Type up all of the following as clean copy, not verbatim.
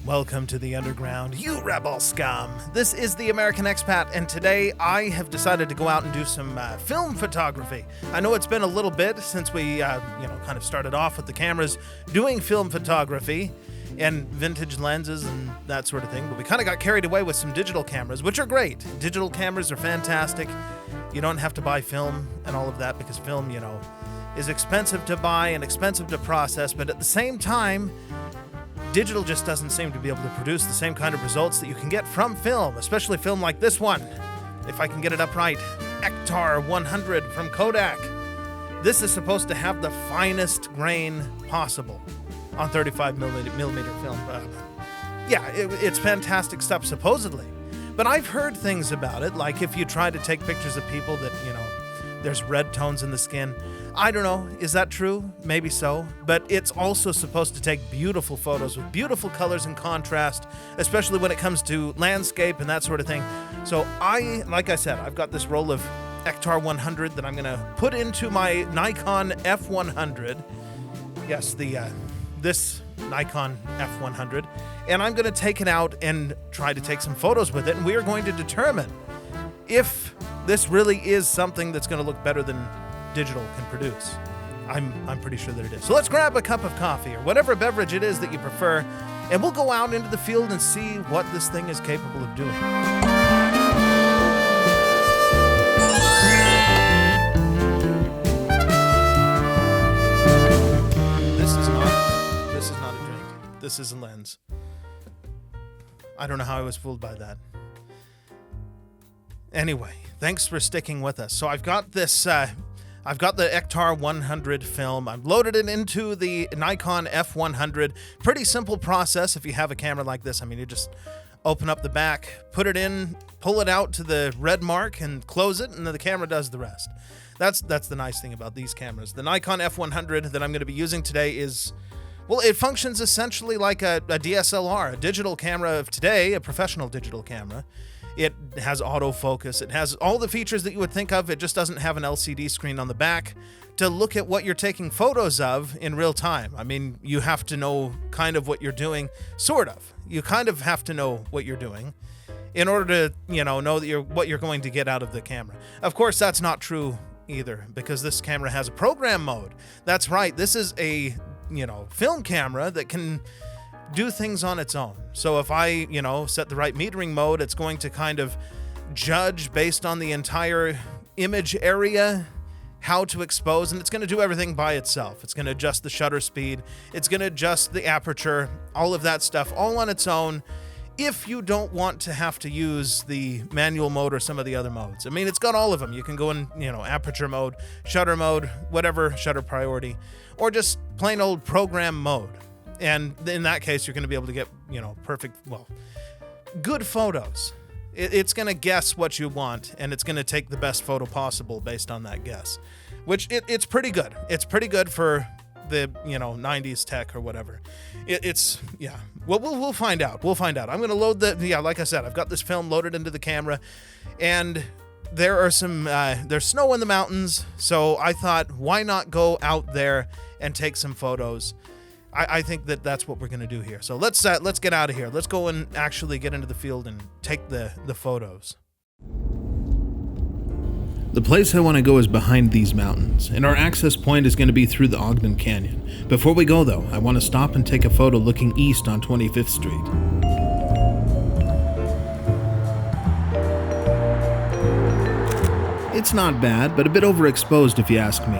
Welcome to the underground, you rebel scum! This is the American Expat, and today I have decided to go out and do some film photography. I know it's been a little bit since we, kind of started off with the cameras doing film photography and vintage lenses and that sort of thing, but we kind of got carried away with some digital cameras, which are great. Digital cameras are fantastic. You don't have to buy film and all of that because film, is expensive to buy and expensive to process, but at the same time, digital just doesn't seem to be able to produce the same kind of results that you can get from film, especially film like this one. If I can get it up right, Ektar 100 from Kodak. This is supposed to have the finest grain possible on 35 millimeter film. It's fantastic stuff, supposedly. But I've heard things about it, like if you try to take pictures of people that, there's red tones in the skin. I don't know, is that true? Maybe so. But it's also supposed to take beautiful photos with beautiful colors and contrast, especially when it comes to landscape and that sort of thing. So like I said, I've got this roll of Ektar 100 that I'm going to put into my Nikon F100. Yes, this Nikon F100. And I'm going to take it out and try to take some photos with it. And we are going to determine if this really is something that's going to look better than digital can produce. I'm pretty sure that it is. So let's grab a cup of coffee or whatever beverage it is that you prefer, and we'll go out into the field and see what this thing is capable of doing. This is not a drink. This is a lens. I don't know how I was fooled by that. Anyway, thanks for sticking with us. So I've got this, I've got the Ektar 100 film. I've loaded it into the Nikon F100. Pretty simple process if you have a camera like this. I mean, you just open up the back, put it in, pull it out to the red mark and close it, and then the camera does the rest. That's the nice thing about these cameras. The Nikon F100 that I'm going to be using today is, well, it functions essentially like a DSLR, a digital camera of today, a professional digital camera. It has autofocus. It has all the features that you would think of. It just doesn't have an LCD screen on the back to look at what you're taking photos of in real time. I mean, you have to know kind of what you're doing, sort of. You kind of have to know what you're doing in order to, know that what you're going to get out of the camera. Of course, that's not true either because this camera has a program mode. That's right. This is a, film camera that can do things on its own. So if I, set the right metering mode, it's going to kind of judge based on the entire image area how to expose, and it's going to do everything by itself. It's going to adjust the shutter speed. It's going to adjust the aperture, all of that stuff, all on its own if you don't want to have to use the manual mode or some of the other modes. I mean, it's got all of them. You can go in, aperture mode, shutter mode, whatever, shutter priority, or just plain old program mode. And in that case, you're going to be able to get, good photos. It's going to guess what you want, and it's going to take the best photo possible based on that guess, which it's pretty good. It's pretty good for the, 90s tech or whatever. Well, we'll find out. We'll find out. I'm going to load like I said, I've got this film loaded into the camera, and there are there's snow in the mountains, so I thought, why not go out there and take some photos? I think that's what we're going to do here. So let's get out of here. Let's go and actually get into the field and take the photos. The place I want to go is behind these mountains, and our access point is going to be through the Ogden Canyon. Before we go, though, I want to stop and take a photo looking east on 25th Street. It's not bad, but a bit overexposed if you ask me.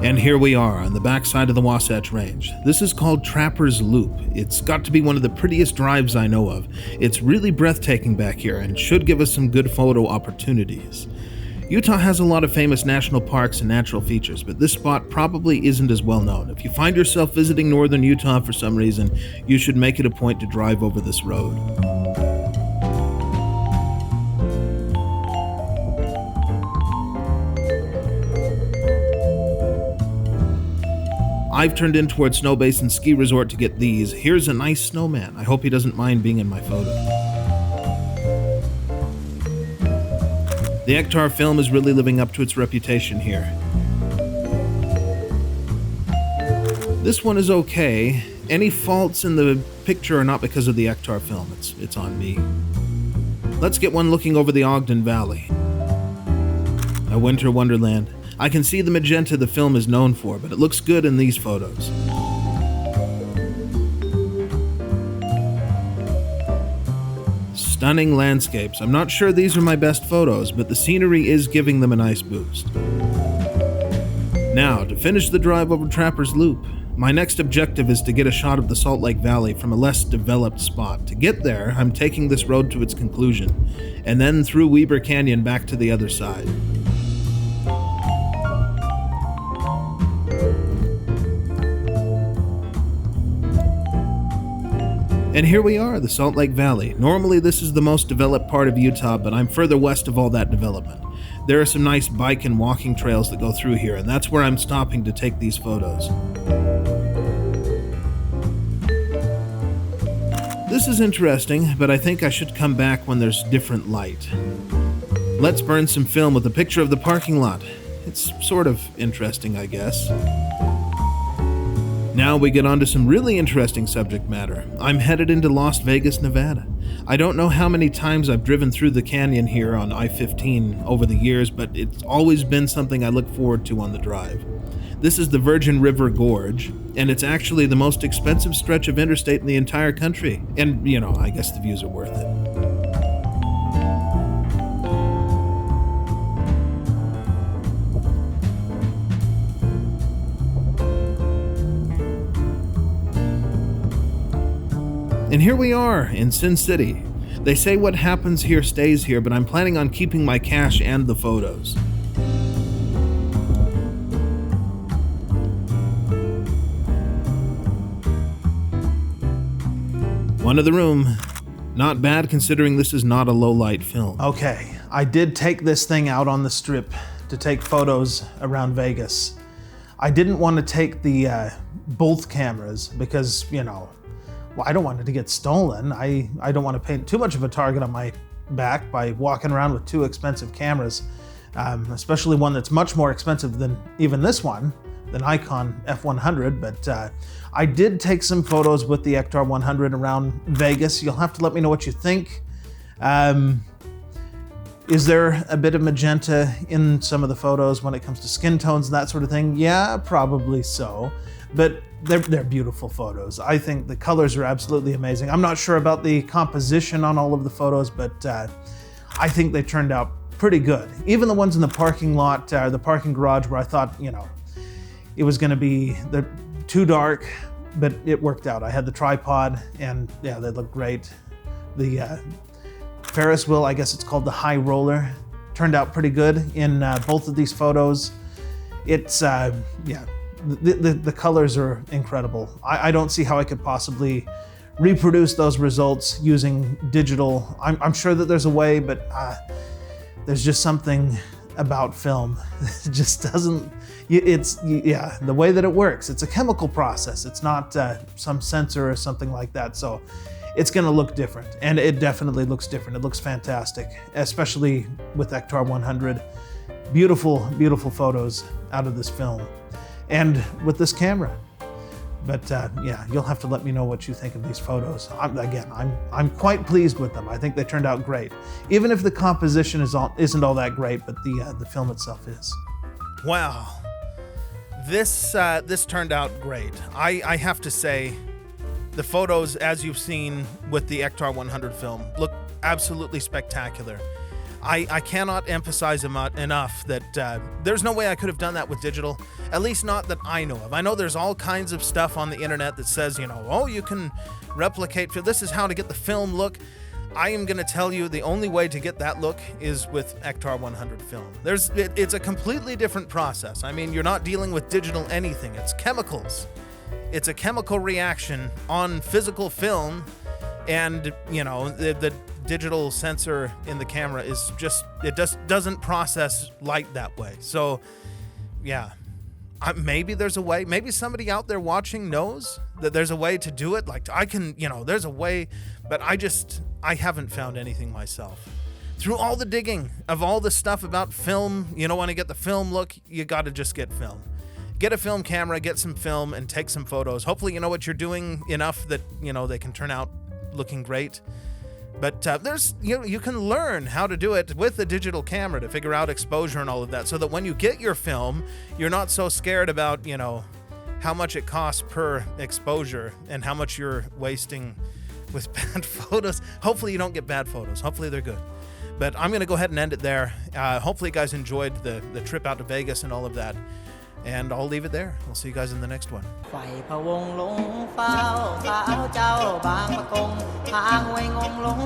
And here we are on the backside of the Wasatch Range. This is called Trapper's Loop. It's got to be one of the prettiest drives I know of. It's really breathtaking back here and should give us some good photo opportunities. Utah has a lot of famous national parks and natural features, but this spot probably isn't as well known. If you find yourself visiting northern Utah for some reason, you should make it a point to drive over this road. I've turned in towards Snow Basin Ski Resort to get these. Here's a nice snowman. I hope he doesn't mind being in my photo. The Ektar film is really living up to its reputation here. This one is okay. Any faults in the picture are not because of the Ektar film, it's on me. Let's get one looking over the Ogden Valley. A winter wonderland. I can see the magenta the film is known for, but it looks good in these photos. Stunning landscapes. I'm not sure these are my best photos, but the scenery is giving them a nice boost. Now, to finish the drive over Trapper's Loop, my next objective is to get a shot of the Salt Lake Valley from a less developed spot. To get there, I'm taking this road to its conclusion, and then through Weber Canyon back to the other side. And here we are, the Salt Lake Valley. Normally this is the most developed part of Utah, but I'm further west of all that development. There are some nice bike and walking trails that go through here, and that's where I'm stopping to take these photos. This is interesting, but I think I should come back when there's different light. Let's burn some film with a picture of the parking lot. It's sort of interesting, I guess. Now we get on to some really interesting subject matter. I'm headed into Las Vegas, Nevada. I don't know how many times I've driven through the canyon here on I-15 over the years, but it's always been something I look forward to on the drive. This is the Virgin River Gorge, and it's actually the most expensive stretch of interstate in the entire country. And, I guess the views are worth it. And here we are in Sin City. They say what happens here stays here, but I'm planning on keeping my cash and the photos. One of the room. Not bad considering this is not a low-light film. Okay, I did take this thing out on the strip to take photos around Vegas. I didn't want to take the both cameras because, I don't want it to get stolen. I don't want to paint too much of a target on my back by walking around with two expensive cameras, especially one that's much more expensive than even this one, the Nikon F100, but I did take some photos with the Ektar 100 around Vegas. You'll have to let me know what you think. Is there a bit of magenta in some of the photos when it comes to skin tones and that sort of thing? Yeah, probably so, but they're beautiful photos. I think the colors are absolutely amazing. I'm not sure about the composition on all of the photos, but I think they turned out pretty good. Even the ones in the parking lot, the parking garage, where I thought, it was gonna be too dark, but it worked out. I had the tripod and yeah, they look great. The Ferris wheel, I guess it's called the high roller, turned out pretty good in both of these photos. It's, the colors are incredible. I don't see how I could possibly reproduce those results using digital. I'm sure that there's a way, but there's just something about film. It just doesn't, the way that it works, it's a chemical process. It's not some sensor or something like that. So it's gonna look different, and it definitely looks different. It looks fantastic, especially with Ektar 100. Beautiful, beautiful photos out of this film and with this camera. But you'll have to let me know what you think of these photos. I'm quite pleased with them. I think they turned out great. Even if the composition isn't all that great, but the film itself is. Wow. This turned out great. I have to say, the photos, as you've seen with the Ektar 100 film, look absolutely spectacular. I cannot emphasize enough that there's no way I could have done that with digital, at least not that I know of. I know there's all kinds of stuff on the internet that says, you can replicate, this is how to get the film look. I am going to tell you the only way to get that look is with Ektar 100 film. It's a completely different process. I mean, you're not dealing with digital anything. It's chemicals. It's a chemical reaction on physical film, and the digital sensor in the camera is doesn't process light that way. So yeah, maybe there's a way, maybe somebody out there watching knows that there's a way to do it. Like there's a way, but I haven't found anything myself. Through all the digging of all the stuff about film, want to get the film look, you got to just get film. get a film camera, get some film, and take some photos. Hopefully you know what you're doing enough that, they can turn out looking great. But there's, you can learn how to do it with the digital camera to figure out exposure and all of that, so that when you get your film, you're not so scared about, how much it costs per exposure and how much you're wasting with bad photos. Hopefully you don't get bad photos. Hopefully they're good. But I'm going to go ahead and end it there. Hopefully you guys enjoyed the trip out to Vegas and all of that. And I'll leave it there. We'll see you guys in the next one. ไฟพะวงหลงเฝ้าสาวเจ้าบางปะกงทางห้วยงงหลง